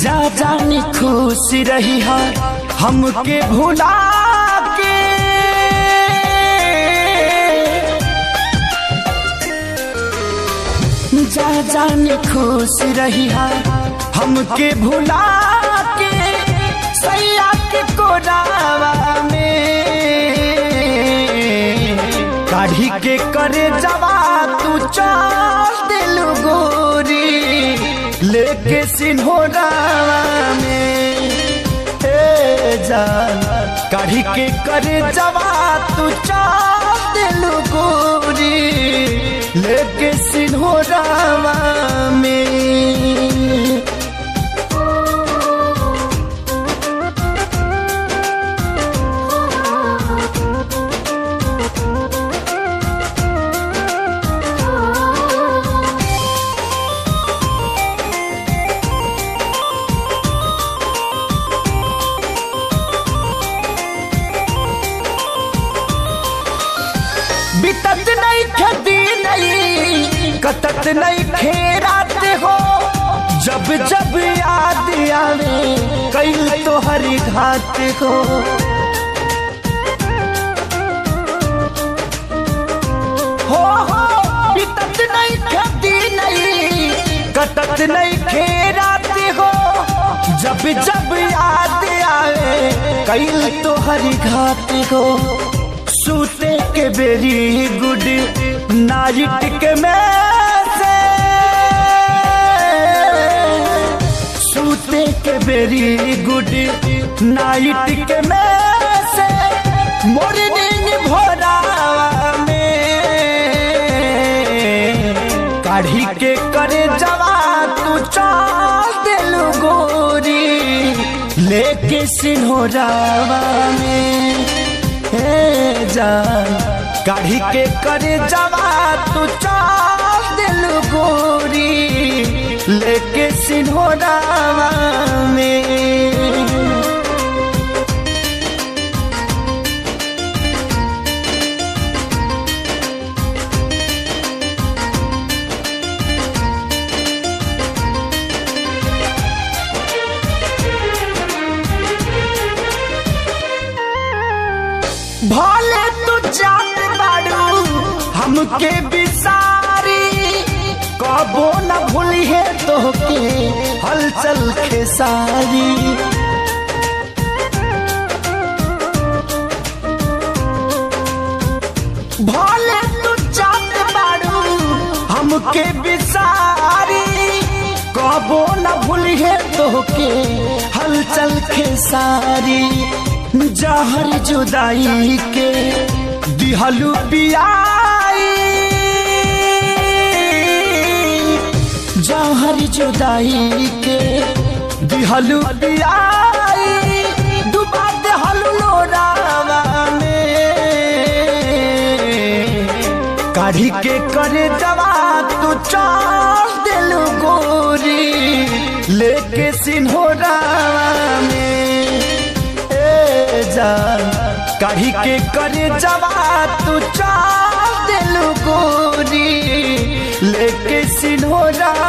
जा जानी खुश रही है हमके भुला के, जा जानी खुश रही है हमके भुला के, सैया के कोरावा में काढ़ी के करे जवा तू चल दिल गोरी लेके सिन्होरावा में। जान काढ़ी के करे जवा तू चल दिल गोरी लेके सिन्होरावा में। बितत नहीं खेती नहीं कटत नहीं खेरात हो, जब जब याद आवे कई तो हरी घात हो। हो बितत नहीं खेती नहीं कटत नहीं खेरात हो, जब जब याद आवे कई तो हरी घात हो। सूते के वेरी गुड नाइट के मैसे, सूते के वेरी गुड नाइट के मैसे, मॉर्निंग भोरावा में काढ़ी के करे जवा तू चल दिल गोरी लेके सिन्होरावा में। जान काढ़ी के करे जवा तू चल दिल गोरी लेके सिन्होरावा में। भले तू जात बाड़ू हमके बिसारी, कबो न भूली है तोहके हलचल खेसारी। भले तू जात बाड़ू हमके बिसारी, कबो न भूली है तोहके हलचल खेसारी। जहर जुदाई के दिहलू पियाई, जहर जुदाई के दिहलू पियाई, डुबा देहलू लोरावा में काढ़ी के करे जवा तू चल दिल गोरी लेके सिन्होरावा में। काढ़ी के करे जवा तू चल दिल गोरी लेके सिन्होरावा